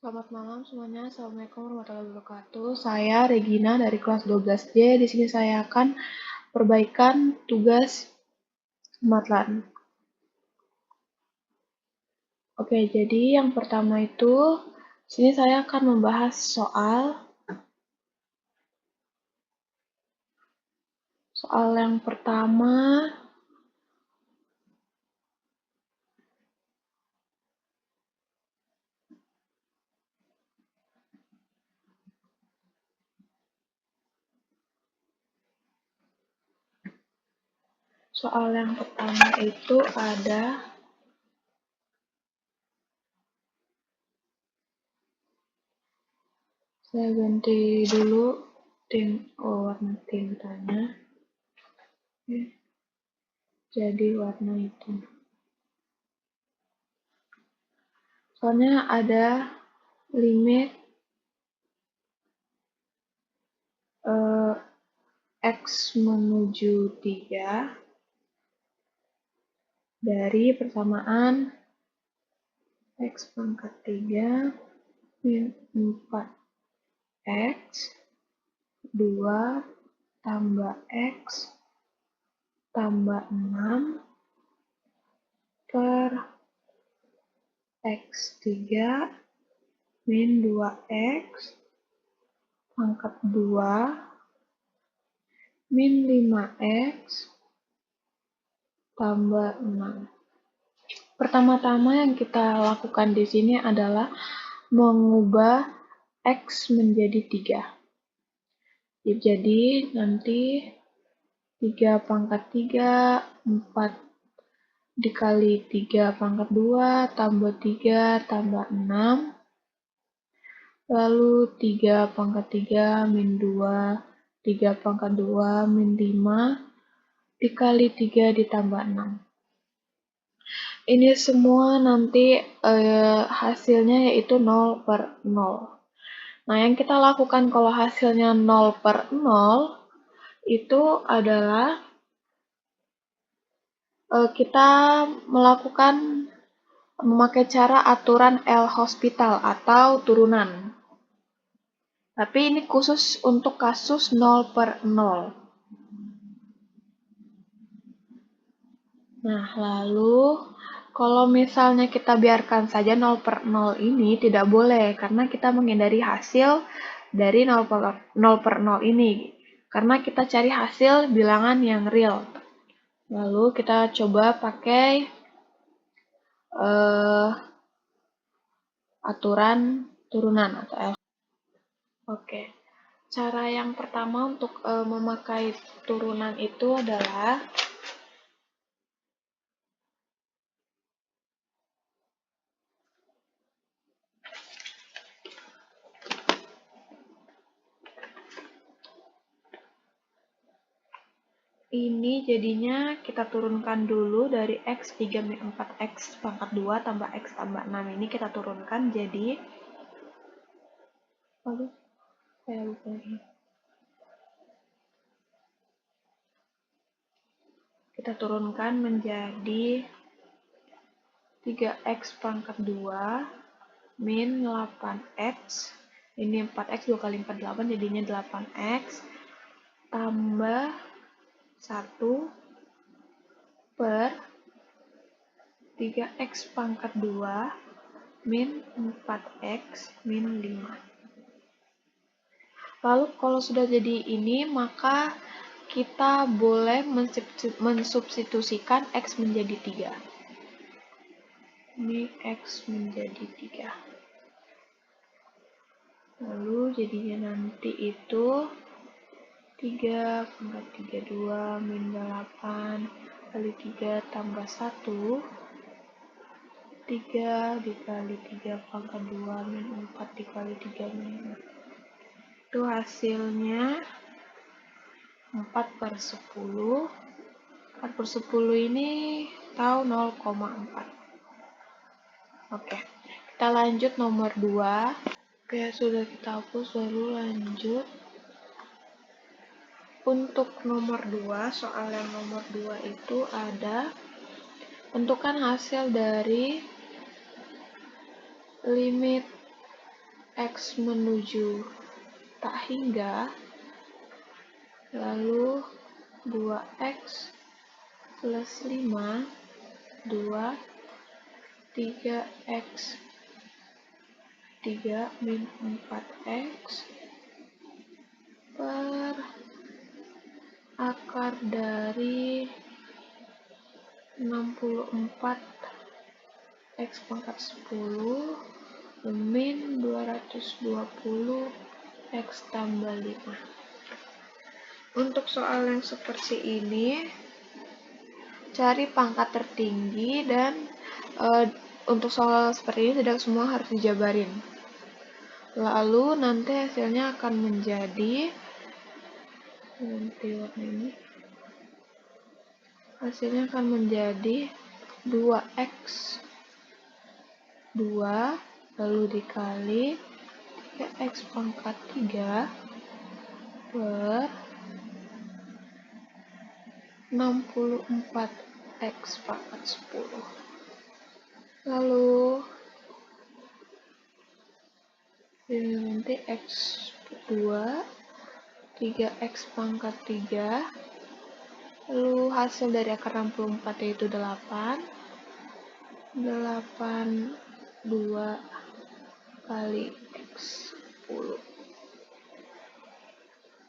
Selamat malam semuanya. Assalamualaikum warahmatullahi wabarakatuh. Saya Regina dari kelas 12D. Di sini saya akan perbaikan tugas Matlan. Oke, jadi yang pertama itu sini saya akan membahas soal yang pertama. Soal yang pertama itu ada saya ganti dulu warna tintanya. Jadi warna hitam. Soalnya ada limit X menuju 3 dari persamaan X pangkat 3 min 4X 2 tambah X tambah 6 per X3 min 2X pangkat 2 min 5X tambah 6. Pertama-tama yang kita lakukan di sini adalah mengubah X menjadi 3. Jadi nanti 3 pangkat 3, 4 dikali 3 pangkat 2, tambah 3, tambah 6. Lalu 3 pangkat 3 min 2, 3 pangkat 2 min 5, dikali 3 ditambah 6. Ini semua nanti hasilnya yaitu 0 per 0. Nah, yang kita lakukan kalau hasilnya 0 per 0, itu adalah kita memakai cara aturan L'Hospital atau turunan. Tapi ini khusus untuk kasus 0 per 0. Nah, lalu kalau misalnya kita biarkan saja 0 per 0 ini tidak boleh, karena kita menghindari hasil dari 0 per 0 ini. Karena kita cari hasil bilangan yang real. Lalu kita coba pakai aturan turunan atau L. Oke, cara yang pertama untuk memakai turunan itu adalah ini jadinya kita turunkan dulu dari X 3 min 4X pangkat 2 tambah X tambah 6. Ini kita turunkan jadi kita turunkan menjadi 3X pangkat 2 min 8X. Ini 4X 2 kali 4 8 jadinya 8X tambah 1 per 3X pangkat 2 min 4X min 5. Lalu kalau sudah jadi ini, maka kita boleh mensubstitusikan X menjadi 3. Ini X menjadi 3. Lalu jadinya nanti itu 3 pangkat 32 min 8 kali 3 tambah 1, 3 dikali 3 pangkat 2 min 4 dikali 3 min 5. Itu hasilnya 4 per 10. 4 per 10 ini tahu 0,4. Oke, kita lanjut nomor 2. Oke, sudah kita hapus, lalu lanjut. Untuk nomor 2, soal yang nomor 2 itu ada tentukan hasil dari limit X menuju tak hingga, lalu 2X plus 5, 2, 3X 3 min 4X per akar dari 64 X pangkat 10 min 220 X tambah 5. Untuk soal yang seperti ini, cari pangkat tertinggi dan untuk soal seperti ini tidak semua harus dijabarin. Lalu nanti hasilnya akan menjadi hasilnya akan menjadi 2X 2 lalu dikali 3X pangkat 3 per 64X pangkat 10. Lalu ini nanti X 2 3X pangkat 3, lalu hasil dari akar 64 yaitu 8 2 kali X 10.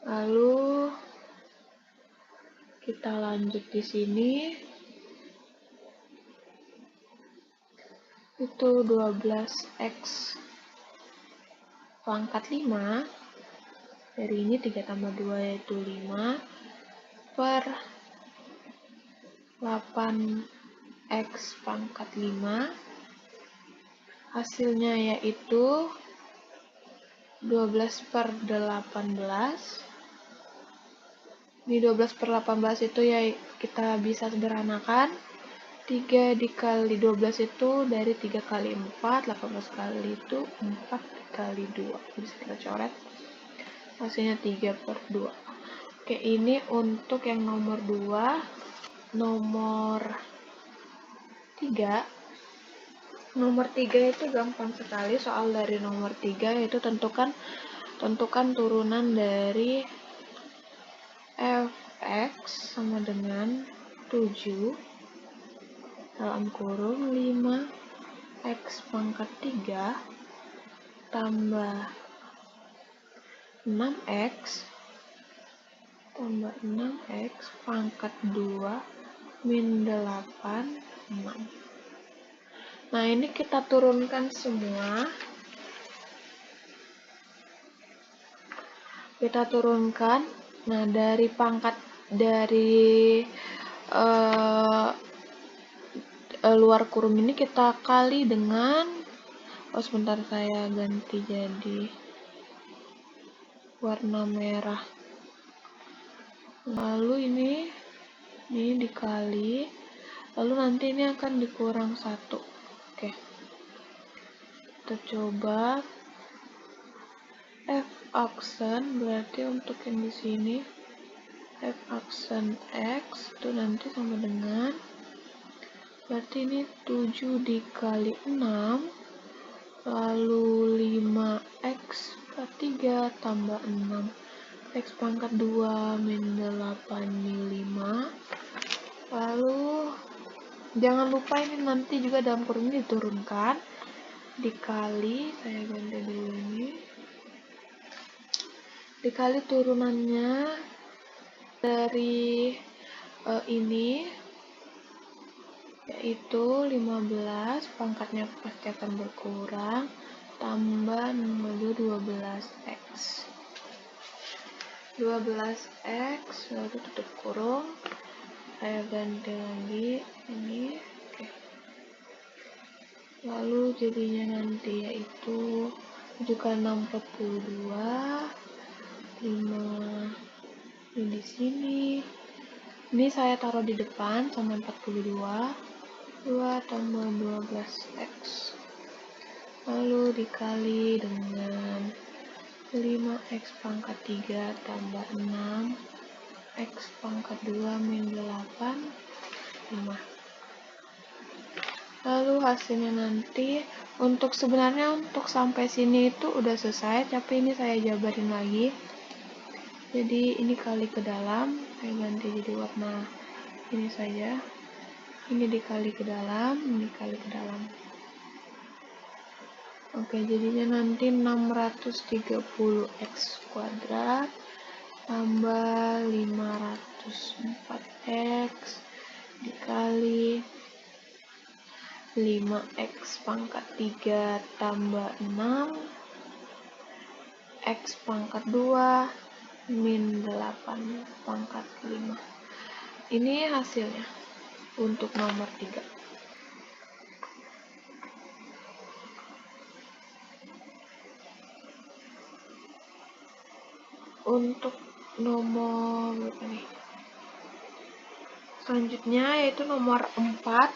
Lalu kita lanjut di sini, itu 12X pangkat 5, dari ini 3 tambah 2 yaitu 5 per 8X pangkat 5, hasilnya yaitu 12 per 18. Di 12 per 18 itu ya kita bisa sederhanakan, 3 dikali 12 itu dari 3 kali 4, 18 kali itu 4 kali 2, bisa kita coret, hasilnya 3 per 2. Oke, ini untuk yang nomor 2. Nomor 3 itu gampang sekali. Soal dari nomor 3 yaitu tentukan turunan dari fx sama dengan 7 dalam kurung 5x pangkat 3 tambah 6x pangkat 2 min 8, 6. Nah, ini kita turunkan semua. Nah, dari pangkat dari luar kurung ini kita kali dengan, sebentar saya ganti jadi warna merah. Lalu ini dikali, lalu nanti ini akan dikurang 1. Oke, kita coba f aksen, berarti untuk yang di sini f aksen x itu nanti sama dengan, berarti ini 7 dikali 6 lalu 5x per 3 tambah 6 x pangkat 2 min 8 min 5. Lalu jangan lupa ini nanti juga dalam kurung ini diturunkan, dikali, saya ganti dulu ini, dikali turunannya dari ini yaitu 15, pangkatnya pasti akan berkurang, tambah nomor 12x lalu tutup kurung, saya ganti lagi ini. Oke. Lalu jadinya nanti yaitu 7 kali 6 42, 5 ini di sini. Ini saya taruh di depan sama 42, 2 tambah 12x. Lalu dikali dengan 5x pangkat 3 tambah 6 x pangkat 2 min 8, 5. Lalu hasilnya nanti, sebenarnya untuk sampai sini itu udah selesai, tapi ini saya jabarin lagi. Jadi ini kali ke dalam, saya ganti jadi warna ini saja. Ini dikali ke dalam, ini kali ke dalam. Oke, jadinya nanti 630x kuadrat tambah 504x dikali 5x pangkat 3 tambah 6 x pangkat 2 min 8 pangkat 5. Ini hasilnya untuk nomor 3. Untuk nomor berapa nih? Selanjutnya yaitu nomor 4.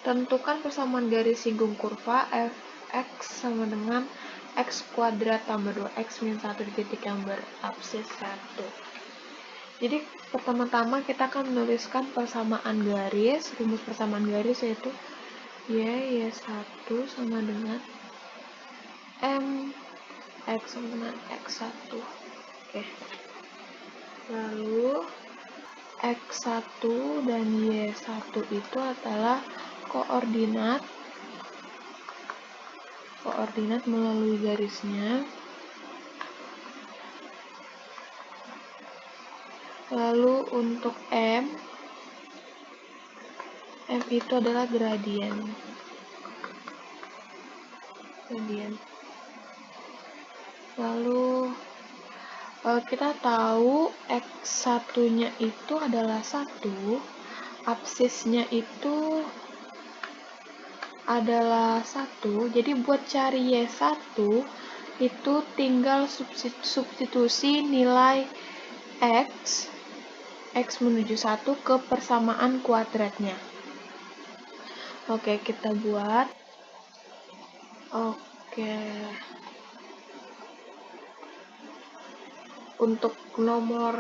Tentukan persamaan garis singgung kurva fx sama dengan x kuadrat tambah 2x min 1 di titik yang berabsis 1. Jadi pertama-tama kita akan menuliskan persamaan garis. Rumus persamaan garis yaitu y1 sama dengan m x sama dengan x1. Oke. Lalu x1 dan y1 itu adalah koordinat melalui garisnya. Lalu untuk m itu adalah gradien. Lalu kita tahu x1-nya itu adalah 1, absisnya itu adalah 1, jadi buat cari y1 itu tinggal substitusi nilai x menuju 1 ke persamaan kuadratnya. Oke, kita buat. Oke. Untuk nomor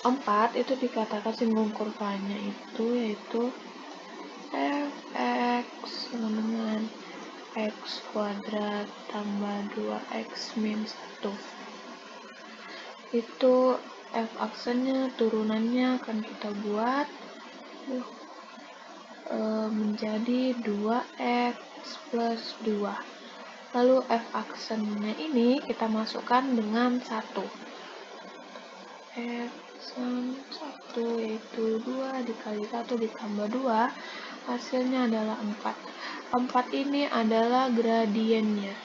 4 itu dikatakan singgung kurvanya itu yaitu fx sama dengan x kuadrat tambah 2x min 1. Itu f aksennya, turunannya akan kita buat menjadi 2x plus 2. Lalu f aksennya ini kita masukkan dengan 1. F aksen 1 yaitu 2 dikali 1 ditambah 2, hasilnya adalah 4. 4 ini adalah gradiennya.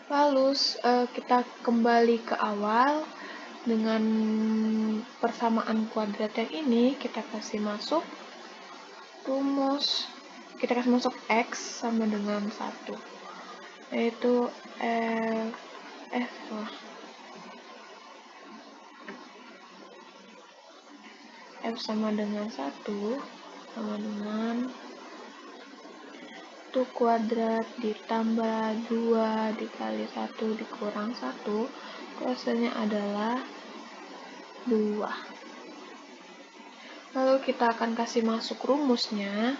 Lalu kita kembali ke awal. Dengan persamaan kuadrat yang ini kita kasih masuk rumus, kita kasih masuk x sama dengan 1, yaitu f sama dengan 1 sama dengan 1 kuadrat ditambah 2 dikali 1 dikurang 1, hasilnya adalah 2. Lalu kita akan kasih masuk rumusnya.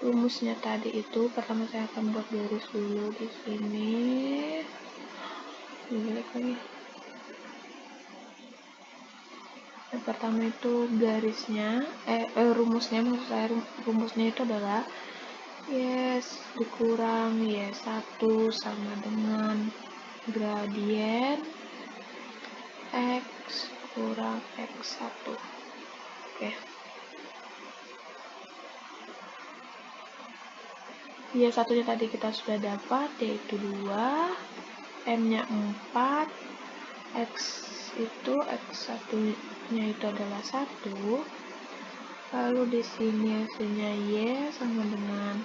Rumusnya tadi itu, pertama saya akan buat garis dulu di sini. Yang pertama itu garisnya, rumusnya maksud saya, rumusnya itu adalah dikurang y1 sama dengan gradien x kurang x1. Oke. Y1-nya tadi kita sudah dapat, yaitu 2, M-nya 4, X itu X1-nya itu adalah 1, lalu di sini hasilnya Y sama dengan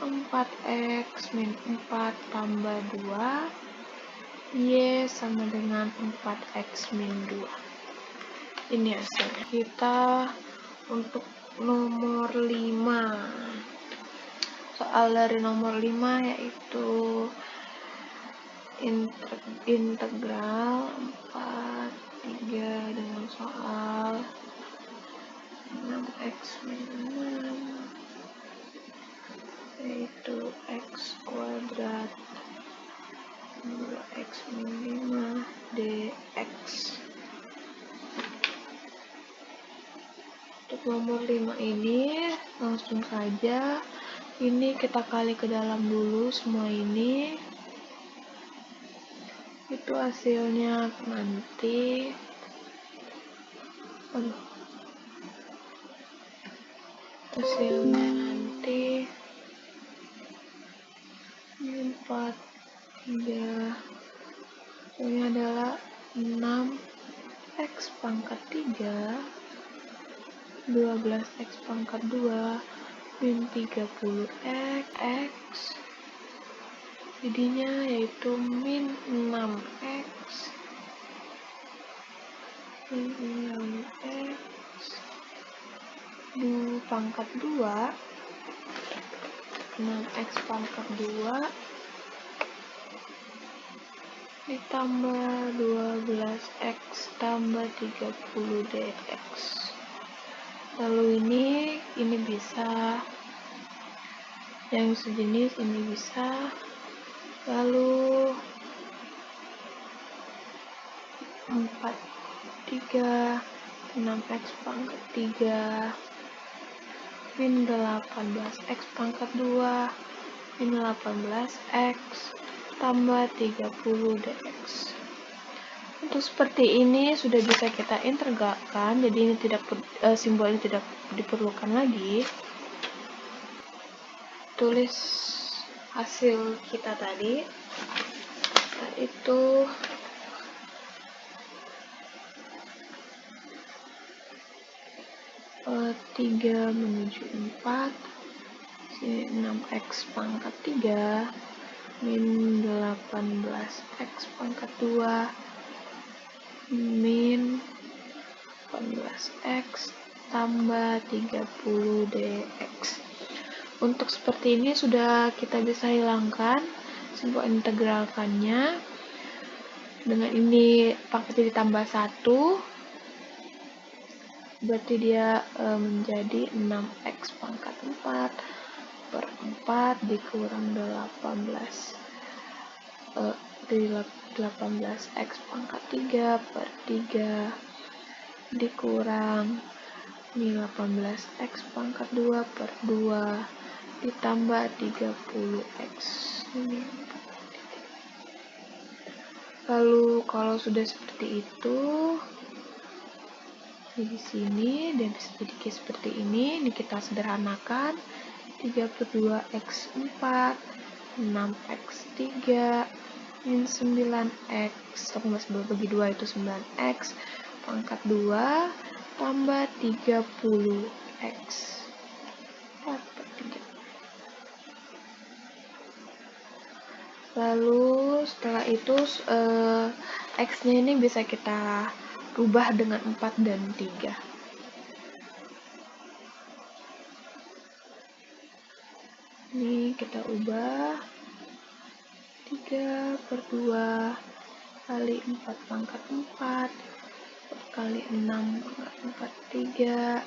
4X min 4 tambah 2, Y sama dengan 4X min 2. Ini hasilnya. Kita untuk nomor 5. Soal dari nomor 5 yaitu integral 4/3 dengan soal 6x min 6 yaitu x kuadrat 2x min 5 dx. Untuk nomor 5 ini langsung saja ini kita kali ke dalam dulu semua ini. Itu hasilnya nanti ini 4/3 ini adalah 6x pangkat 3 12x pangkat 2 min 30x jadinya yaitu min 6x pangkat 2 6x pangkat 2 ditambah 12x tambah 30 dx. Lalu ini bisa yang sejenis ini bisa, lalu 4/3 6x pangkat 3 min 18x pangkat 2 min 18x tambah 30 dx. Untuk seperti ini sudah bisa kita integralkan, jadi ini simbol ini tidak diperlukan lagi. Tulis hasil kita tadi, yaitu tiga menuju 4 6x pangkat 3 min 18x pangkat 2 min 18x tambah 30 dx. Untuk seperti ini sudah kita bisa hilangkan simbol integralkannya. Dengan ini pangkat ditambah 1 berarti dia menjadi 6x pangkat 4 per 4 dikurang 18x pangkat 3 per 3 dikurang 18x pangkat 2 per 2 ditambah 30x. Lalu kalau sudah seperti itu, di sini dan bisa jadi seperti ini kita sederhanakan 32x 4 6x 3 min 9x 12 bagi 2 itu 9x pangkat 2 tambah 30x 4/3. Lalu setelah itu x-nya ini bisa kita rubah dengan 4 dan 3. Ini kita ubah 3/2 kali 4 pangkat 4 kali 6 pangkat 3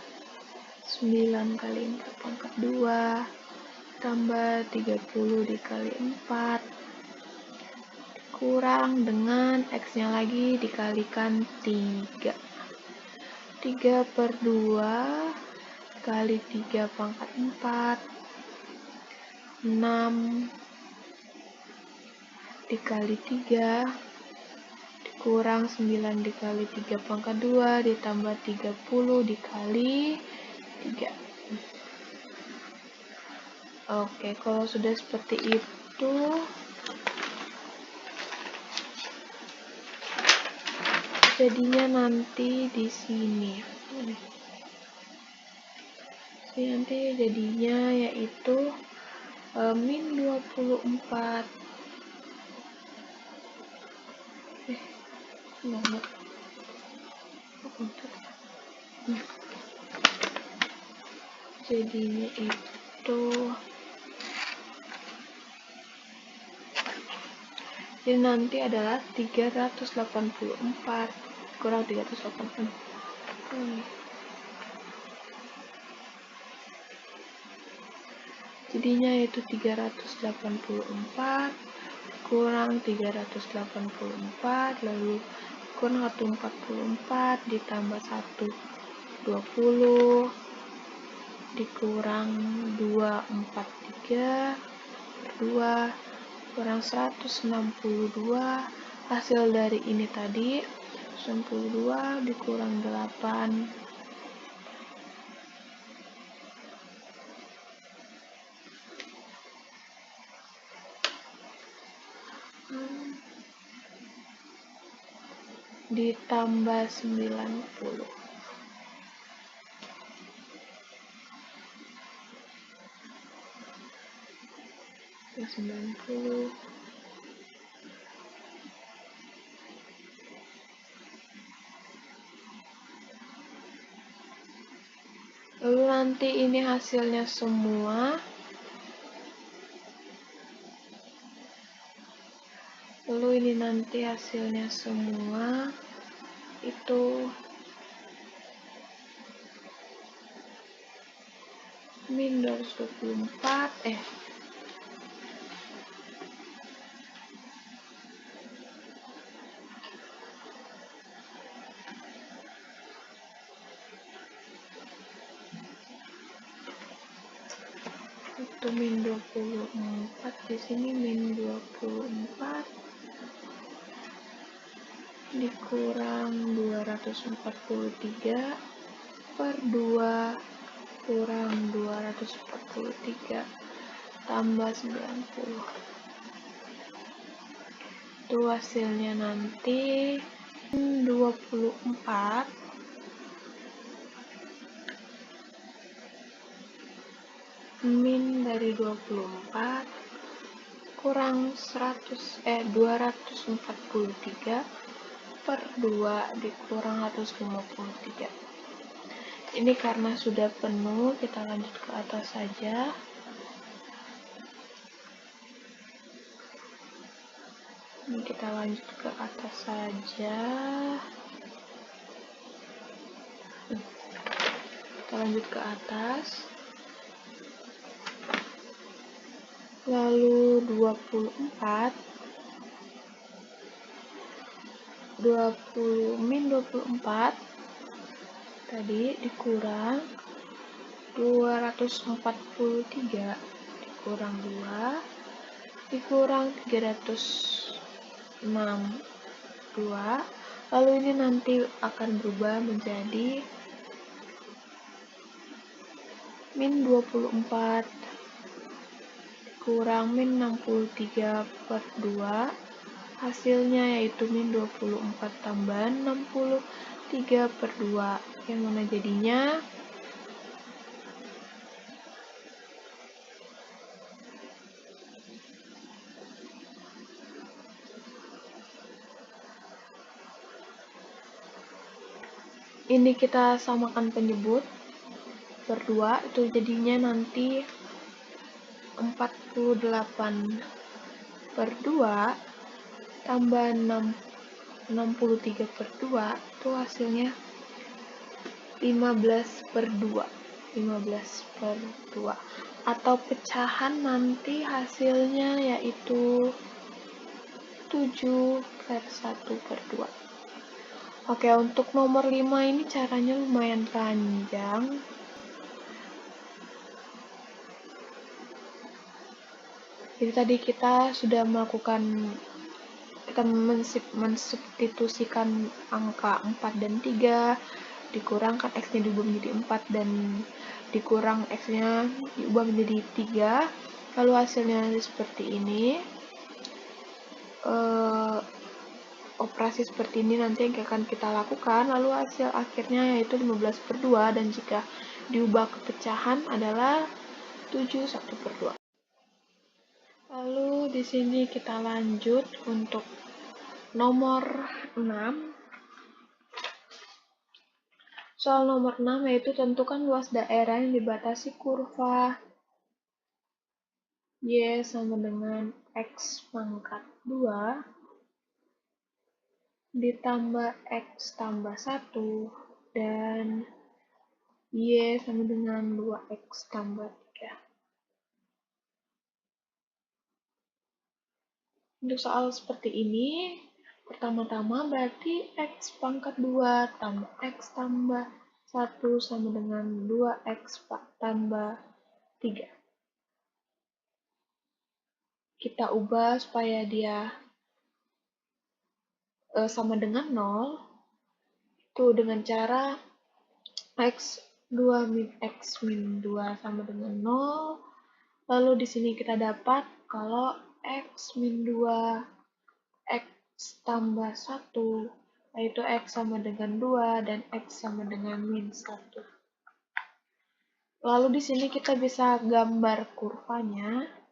9 kali 4 pangkat 2 tambah 30 dikali 4 kurang dengan x-nya lagi dikalikan 3 3/2 kali 3 pangkat 4 6 dikali 3 dikurang 9 dikali 3 pangkat 2 ditambah 30 dikali 3. Oke, kalau sudah seperti itu jadinya nanti di sini. Nanti jadinya yaitu min 24 jadinya itu Jadi nanti adalah 384 kurang 384. Jadinya yaitu 384 kurang 384, lalu kurang 144 ditambah 1 20 dikurang 243 2 kurang 162. Hasil dari ini tadi 92 dikurang 8 ditambah 90. Lalu nanti ini hasilnya semua. Lalu ini nanti hasilnya semua itu min 224 itu min 24, di sini min 24 dikurang 243 per 2 kurang 243 tambah 90. Itu hasilnya nanti 24 min dari 24 kurang 243 per 2 dikurang 153. Ini karena sudah penuh, kita lanjut ke atas saja. Ini kita lanjut ke atas saja. Kita lanjut ke atas. Lalu 24 min 24 tadi dikurang 243 dikurang 2 dikurang 362. Lalu ini nanti akan berubah menjadi min 24 kurang min 63 per 2, hasilnya yaitu min 24 tambah 63 per 2, yang mana jadinya ini kita samakan penyebut per 2, itu jadinya nanti 48 per 2 tambah 63 per 2, itu hasilnya 15 per 2 atau pecahan nanti hasilnya yaitu 7 per 1 per 2. Oke, untuk nomor 5 ini caranya lumayan panjang. Jadi tadi kita sudah kita mensubstitusikan angka 4 dan 3, dikurangkan X-nya diubah menjadi 4 dan dikurang X-nya diubah menjadi 3, lalu hasilnya seperti ini. Operasi seperti ini nanti yang akan kita lakukan, lalu hasil akhirnya yaitu 15 per 2, dan jika diubah ke pecahan adalah 71 per 2. Lalu di sini kita lanjut untuk nomor 6. Soal nomor 6 yaitu tentukan luas daerah yang dibatasi kurva Y sama dengan X pangkat 2 ditambah X tambah 1 dan Y sama dengan 2X tambah 3. Untuk soal seperti ini, pertama-tama berarti X pangkat 2 tambah X tambah 1 sama dengan 2X tambah 3. Kita ubah supaya dia sama dengan 0, itu dengan cara X2 min X min 2 sama dengan 0. Lalu di sini kita dapat kalau X min 2 X tambah 1, yaitu X sama dengan 2 dan X sama dengan min 1. Lalu di sini kita bisa gambar kurvanya.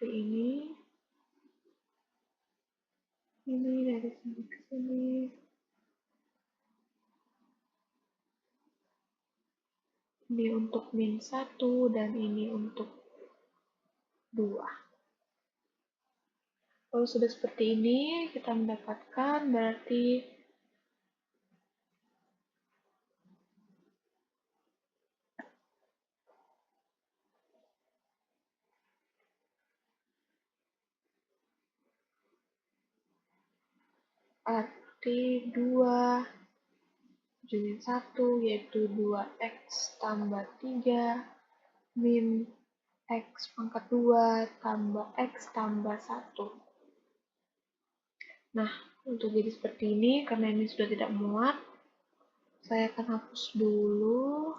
Seperti ini dari sini ke sini. Ini untuk min 1 dan ini untuk 2. Kalau sudah seperti ini, kita mendapatkan berarti arti 2 min 1 yaitu 2X tambah 3 min X pangkat 2 tambah X tambah 1. Nah, untuk jadi seperti ini, karena ini sudah tidak muat, saya akan hapus dulu.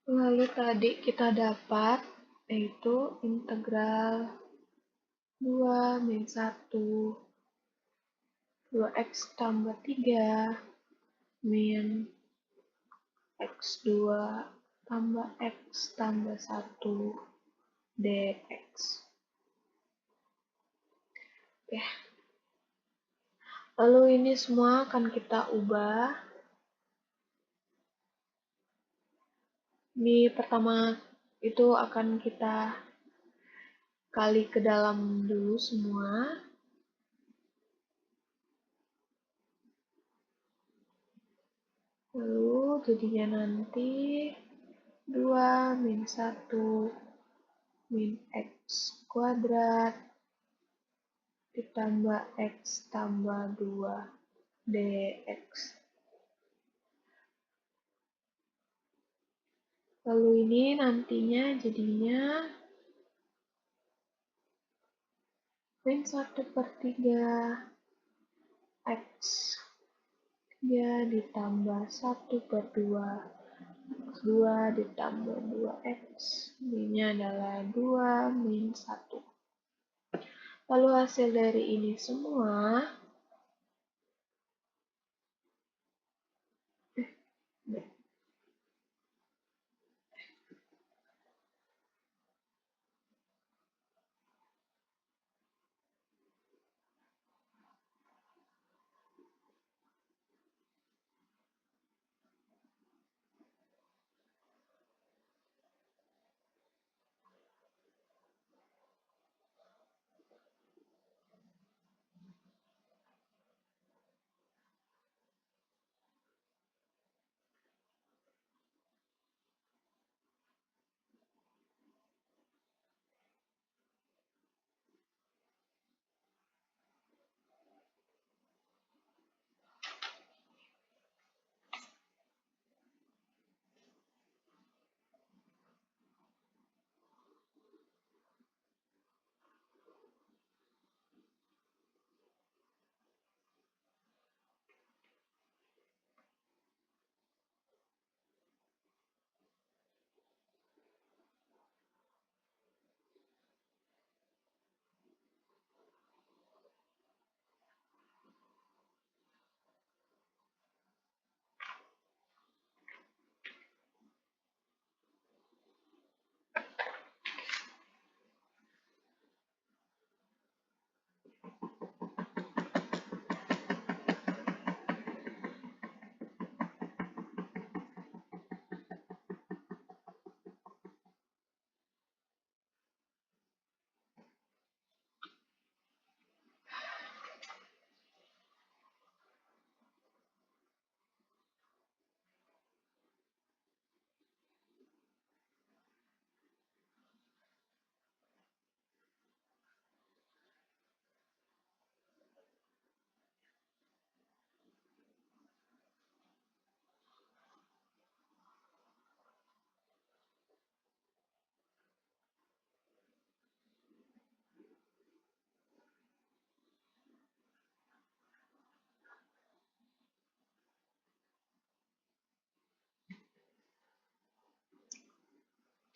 Lalu tadi kita dapat yaitu integral 2 min 1 2X tambah 3 min X2 tambah X tambah 1 dx. Oke. Lalu ini semua akan kita ubah. Ini pertama itu akan kita kali ke dalam dulu semua. Lalu jadinya nanti 2 min 1 min X kuadrat ditambah X tambah 2 dx. Lalu ini nantinya jadinya min 1/3 X 3 ditambah 1/2 X2 ditambah 2X. Ini adalah 2 min 1. Lalu hasil dari ini semua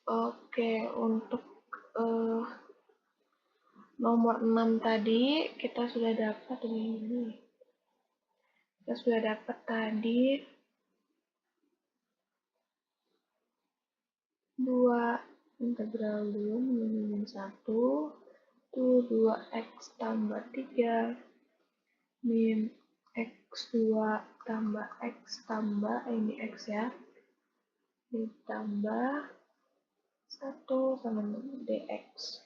Oke, untuk eh, nomor 6 tadi kita sudah dapat ini. Kita sudah dapat tadi 2 integral 2 min 1 itu 2x tambah 3 min x2 tambah x tambah ini x ya, ditambah 1 sama dx.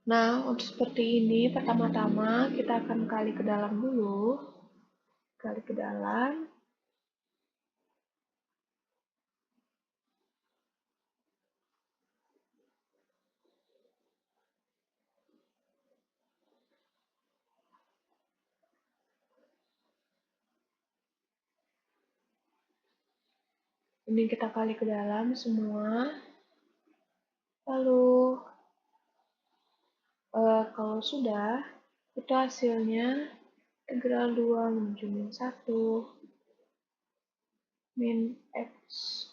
Nah, untuk seperti ini, pertama-tama kita akan kali ke dalam dulu. Kali ke dalam. Ini kita kali ke dalam semua. Lalu, kalau sudah, itu hasilnya integral 2 menuju min 1 min x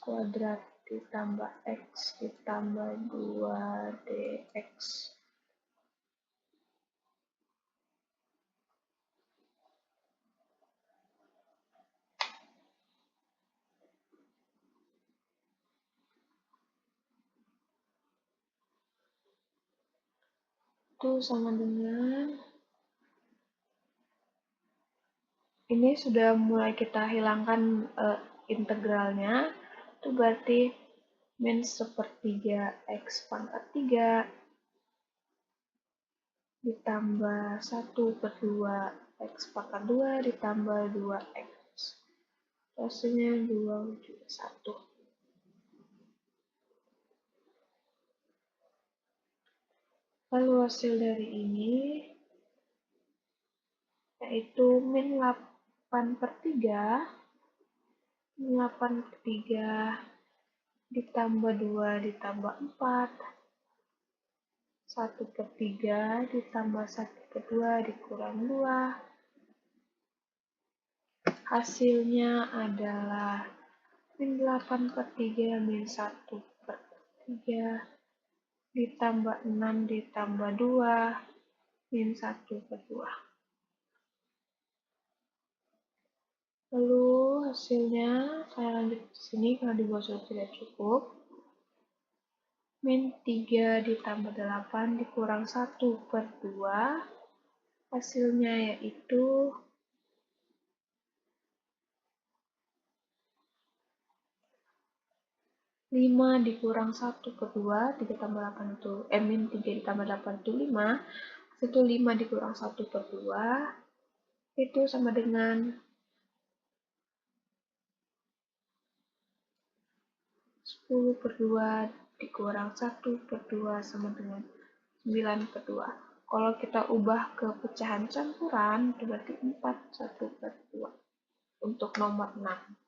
kuadrat ditambah x ditambah 2 dx. Itu sama dengan, ini sudah mulai kita hilangkan integralnya, itu berarti min sepertiga x pangkat 3 ditambah 1 per 2 x pangkat 2 ditambah 2x. Hasilnya 2 juga 1. Lalu hasil dari ini yaitu min 8 per 3, min 8 per 3 ditambah 2 ditambah 4, 1 per 3 ditambah 1 per 2 dikurang 2. Hasilnya adalah min 8 per 3 min 1 per 3 ditambah 6 ditambah 2 min 1 per 2. Lalu hasilnya saya lanjut di sini karena di bawah sudah tidak cukup. Min 3 ditambah 8 dikurang 1 per 2. Hasilnya yaitu 5 dikurang 1 per 2, 3 tambah 8 itu, min 3 ditambah 8 itu 5. Itu 5 dikurang 1 per 2, itu sama dengan 10 per 2 dikurang 1 per 2 sama dengan 9 per 2. Kalau kita ubah ke pecahan campuran, itu berarti 4, 1 per 2 untuk nomor 6.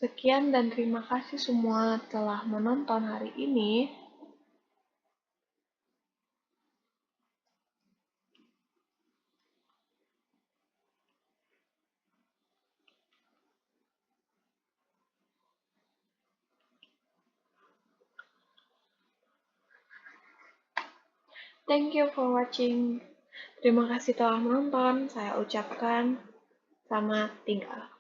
Sekian dan terima kasih semua telah menonton hari ini. Thank you for watching. Terima kasih telah menonton. Saya ucapkan selamat tinggal.